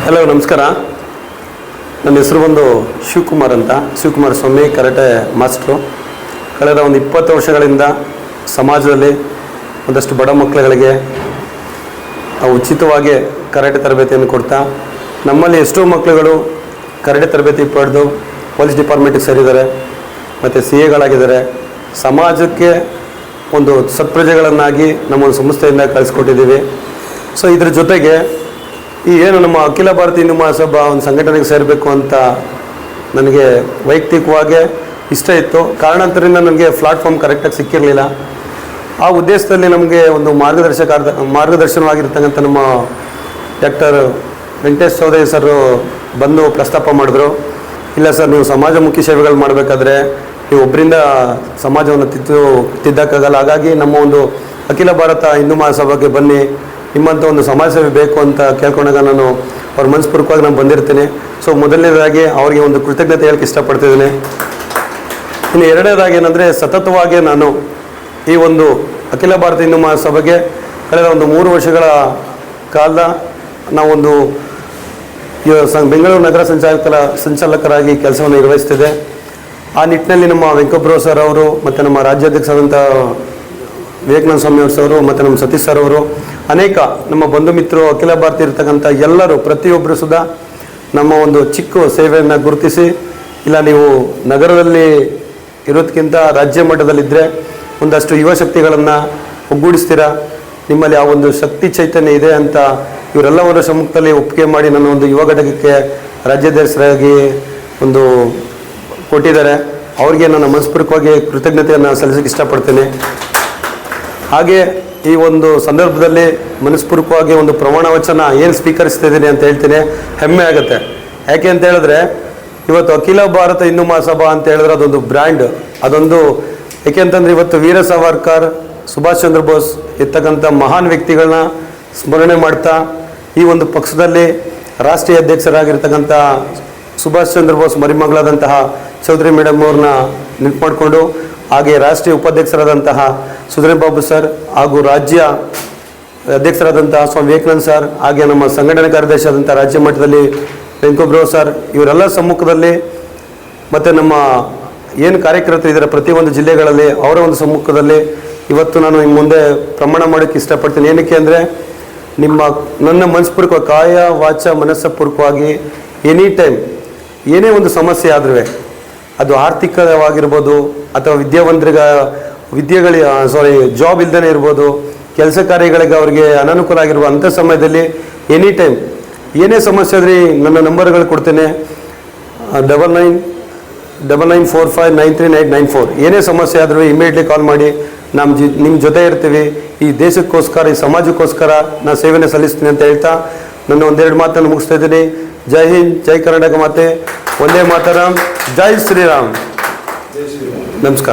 Hello, ನಮಸ್ಕಾರ. ನನ್ನ ಹೆಸರು ಬಂದು ಶಿವಕುಮಾರ್ ಅಂತ, ಶಿವಕುಮಾರ್ ಸ್ವಾಮಿ, ಕರಾಟೆ ಮಾಸ್ಟ್ರು. ಕಳೆದ ಒಂದು 20 ವರ್ಷಗಳಿಂದ ಸಮಾಜದಲ್ಲಿ ಒಂದಷ್ಟು ಬಡ ಮಕ್ಕಳುಗಳಿಗೆ ಉಚಿತವಾಗಿ ಕರಾಟೆ ತರಬೇತಿಯನ್ನು ಕೊಡ್ತಾ, ನಮ್ಮಲ್ಲಿ ಎಷ್ಟೋ ಮಕ್ಕಳುಗಳು ಕರಾಟೆ ತರಬೇತಿ ಪಡೆದು ಪೊಲೀಸ್ ಡಿಪಾರ್ಟ್ಮೆಂಟಿಗೆ ಸೇರಿದ್ದಾರೆ, ಮತ್ತು CAಗಳಾಗಿದ್ದಾರೆ. ಸಮಾಜಕ್ಕೆ ಒಂದು ಸತ್ಪ್ರಜೆಗಳನ್ನಾಗಿ ನಮ್ಮ ಒಂದು ಸಂಸ್ಥೆಯಿಂದ ಕಳಿಸ್ಕೊಟ್ಟಿದ್ದೀವಿ. ಸೊ ಇದ್ರ ಜೊತೆಗೆ ಏನು ನಮ್ಮ ಅಖಿಲ ಭಾರತ ಹಿಂದೂ ಮಹಾಸಭಾ ಒಂದು ಸಂಘಟನೆಗೆ ಸೇರಬೇಕು ಅಂತ ನನಗೆ ವೈಯಕ್ತಿಕವಾಗಿ ಇಷ್ಟ ಇತ್ತು. ಕಾರಣಾಂತರದಿಂದ ನನಗೆ ಪ್ಲಾಟ್ಫಾರ್ಮ್ ಕರೆಕ್ಟಾಗಿ ಸಿಕ್ಕಿರಲಿಲ್ಲ. ಆ ಉದ್ದೇಶದಲ್ಲಿ ನಮಗೆ ಒಂದು ಮಾರ್ಗದರ್ಶನವಾಗಿರ್ತಕ್ಕಂಥ ನಮ್ಮ ಡಾಕ್ಟರ್ ವೆಂಕಟೇಶ್ ಚೌಧರಿ ಸರ್ ಬಂದು ಪ್ರಸ್ತಾಪ ಮಾಡಿದ್ರು. ಇಲ್ಲ ಸರ್, ನೀವು ಸಮಾಜಮುಖಿ ಸೇವೆಗಳು ಮಾಡಬೇಕಾದ್ರೆ ನೀವು ಒಬ್ಬರಿಂದ ಸಮಾಜವನ್ನು ತಿದ್ದಕ್ಕಾಗಲ್ಲ. ಹಾಗಾಗಿ ನಮ್ಮ ಒಂದು ಅಖಿಲ ಭಾರತ ಹಿಂದೂ ಮಹಾಸಭಾಗೆ ಬನ್ನಿ, ನಿಮ್ಮಂಥ ಒಂದು ಸಮಾಜ ಸೇವೆ ಬೇಕು ಅಂತ ಕೇಳ್ಕೊಂಡಾಗ ನಾನು ಅವ್ರ ಮನಸ್ಪೂರ್ವಕವಾಗಿ ನಾನು ಬಂದಿರ್ತೀನಿ. ಸೊ ಮೊದಲನೇದಾಗಿ ಅವರಿಗೆ ಒಂದು ಕೃತಜ್ಞತೆ ಹೇಳಕ್ಕೆ ಇಷ್ಟಪಡ್ತಿದ್ದೀನಿ. ಇನ್ನು ಎರಡನೇದಾಗಿ ಏನಂದರೆ, ಸತತವಾಗಿ ನಾನು ಈ ಒಂದು ಅಖಿಲ ಭಾರತ ಹಿಂದೂ ಮಹಾಸಭೆಗೆ ಕಳೆದ ಒಂದು 3 ವರ್ಷಗಳ ಕಾಲ ನಾವೊಂದು ಬೆಂಗಳೂರು ನಗರ ಸಂಚಾಲಕರಾಗಿ ಕೆಲಸವನ್ನು ನಿರ್ವಹಿಸ್ತಿದೆ. ಆ ನಿಟ್ಟಿನಲ್ಲಿ ನಮ್ಮ ವೆಂಕಬ್ರೋ ಸರ್ ಅವರು ಮತ್ತು ನಮ್ಮ ರಾಜ್ಯಾಧ್ಯಕ್ಷರಾದಂಥ ವಿವೇಕಾನಂದ ಸ್ವಾಮಿ ಅವರು ಮತ್ತು ನಮ್ಮ ಸತೀಶ್ ಸರ್ ಅವರು, ಅನೇಕ ನಮ್ಮ ಬಂಧು ಮಿತ್ರರು, ಅಖಿಲ ಭಾರತ ಇರ್ತಕ್ಕಂಥ ಎಲ್ಲರೂ, ಪ್ರತಿಯೊಬ್ಬರು ಸುಧಾ ನಮ್ಮ ಒಂದು ಚಿಕ್ಕ ಸೇವೆಯನ್ನು ಗುರುತಿಸಿ, ಇಲ್ಲ ನೀವು ನಗರದಲ್ಲಿ ಇರೋದಕ್ಕಿಂತ ರಾಜ್ಯ ಮಟ್ಟದಲ್ಲಿದ್ದರೆ ಒಂದಷ್ಟು ಯುವ ಶಕ್ತಿಗಳನ್ನು ಒಗ್ಗೂಡಿಸ್ತೀರಾ, ನಿಮ್ಮಲ್ಲಿ ಆ ಒಂದು ಶಕ್ತಿ ಚೈತನ್ಯ ಇದೆ ಅಂತ ಇವರೆಲ್ಲವರ ಸಮ್ಮುಖದಲ್ಲಿ ಒಪ್ಪಿಗೆ ಮಾಡಿ ನನ್ನ ಒಂದು ಯುವ ಘಟಕಕ್ಕೆ ರಾಜ್ಯಾಧ್ಯಕ್ಷರಾಗಿ ಒಂದು ಕೊಟ್ಟಿದ್ದಾರೆ. ಅವ್ರಿಗೆ ನಾನು ಮನಸ್ಪೂರ್ವಕವಾಗಿ ಕೃತಜ್ಞತೆಯನ್ನು ಸಲ್ಲಿಸಕ್ಕೆ ಇಷ್ಟಪಡ್ತೀನಿ. ಹಾಗೆ ಈ ಒಂದು ಸಂದರ್ಭದಲ್ಲಿ ಮನಸ್ಪೂರ್ವಕವಾಗಿ ಒಂದು ಪ್ರಮಾಣ ವಚನ ಏನು ಸ್ವೀಕರಿಸ್ತಿದ್ದೀನಿ ಅಂತ ಹೇಳ್ತೀನಿ, ಹೆಮ್ಮೆ ಆಗುತ್ತೆ. ಯಾಕೆ ಅಂತ ಹೇಳಿದ್ರೆ, ಇವತ್ತು ಅಖಿಲ ಭಾರತ ಹಿಂದೂ ಮಹಾಸಭಾ ಅಂತ ಹೇಳಿದ್ರೆ ಅದೊಂದು ಬ್ರ್ಯಾಂಡ್, ಅದೊಂದು ಏಕೆ ಅಂತಂದರೆ ಇವತ್ತು ವೀರ ಸಾವರ್ಕರ್, ಸುಭಾಷ್ ಚಂದ್ರ ಬೋಸ್ ಇರ್ತಕ್ಕಂಥ ಮಹಾನ್ ವ್ಯಕ್ತಿಗಳನ್ನ ಸ್ಮರಣೆ ಮಾಡ್ತಾ, ಈ ಒಂದು ಪಕ್ಷದಲ್ಲಿ ರಾಷ್ಟ್ರೀಯ ಅಧ್ಯಕ್ಷರಾಗಿರ್ತಕ್ಕಂಥ ಸುಭಾಷ್ ಚಂದ್ರ ಬೋಸ್ ಮರಿಮಗಳಾದಂತಹ ಚೌಧರಿ ಮೇಡಮ್ ಅವ್ರನ್ನ ನೆನಪು ಮಾಡಿಕೊಂಡು, ಹಾಗೆ ರಾಷ್ಟ್ರೀಯ ಉಪಾಧ್ಯಕ್ಷರಾದಂತಹ ಸುಧೀರ್ ಬಾಬು ಸರ್, ಹಾಗೂ ರಾಜ್ಯ ಅಧ್ಯಕ್ಷರಾದಂತಹ ಸ್ವಾಮಿ ವಿವೇಕಾನಂದ ಸರ್, ಹಾಗೆ ನಮ್ಮ ಸಂಘಟನಾ ಕಾರ್ಯದರ್ಶಿ ಆದಂಥ ರಾಜ್ಯ ಮಟ್ಟದಲ್ಲಿ ವೆಂಕಬ್ರೋ ಸರ್, ಇವರೆಲ್ಲ ಸಮ್ಮುಖದಲ್ಲಿ, ಮತ್ತು ನಮ್ಮ ಏನು ಕಾರ್ಯಕರ್ತರು ಇದ್ದಾರೆ ಪ್ರತಿಯೊಂದು ಜಿಲ್ಲೆಗಳಲ್ಲಿ ಅವರ ಒಂದು ಸಮ್ಮುಖದಲ್ಲಿ ಇವತ್ತು ನಾನು ಇನ್ನು ಮುಂದೆ ಪ್ರಮಾಣ ಮಾಡೋಕ್ಕೆ ಇಷ್ಟಪಡ್ತೀನಿ. ಏನಕ್ಕೆ ಅಂದರೆ, ನನ್ನ ಮನಸ್ಪೂರ್ವಕ ಕಾಯ ವಾಚ ಮನಸ್ಸಪೂರ್ವಕವಾಗಿ ಎನಿ ಟೈಮ್ ಏನೇ ಒಂದು ಸಮಸ್ಯೆ ಆದ್ರೂ, ಅದು ಆರ್ಥಿಕವಾಗಿರ್ಬೋದು ಅಥವಾ ಜಾಬ್ ಇಲ್ಲದೇ ಇರ್ಬೋದು, ಕೆಲಸ ಕಾರ್ಯಗಳಿಗೆ ಅವ್ರಿಗೆ ಅನಾನುಕೂಲ ಆಗಿರುವ ಅಂಥ ಸಮಯದಲ್ಲಿ ಎನಿ ಟೈಮ್ ಏನೇ ಸಮಸ್ಯೆ ಆದರೆ ನನ್ನ ನಂಬರ್ಗಳು ಕೊಡ್ತೇನೆ, 9994593994. ಏನೇ ಸಮಸ್ಯೆ ಆದರೂ ಇಮಿಡಿಯೇಟ್ಲಿ ಕಾಲ್ ಮಾಡಿ, ನಿಮ್ಮ ಜೊತೆ ಇರ್ತೀವಿ. ಈ ದೇಶಕ್ಕೋಸ್ಕರ, ಈ ಸಮಾಜಕ್ಕೋಸ್ಕರ ನಾನು ಸೇವೆಯನ್ನು ಸಲ್ಲಿಸ್ತೀನಿ ಅಂತ ಹೇಳ್ತಾ ನನ್ನ ಒಂದೆರಡು ಮಾತನ್ನು ಮುಗಿಸ್ತಾ ಇದ್ದೀನಿ. ಜೈ ಹಿಂದ್, ಜೈ ಕರ್ನಾಟಕ ಮಾತೆ, ವಂದೇ ಮಾತರಂ, ಜೈ ಶ್ರೀರಾಮ್. ನಮಸ್ಕಾರ.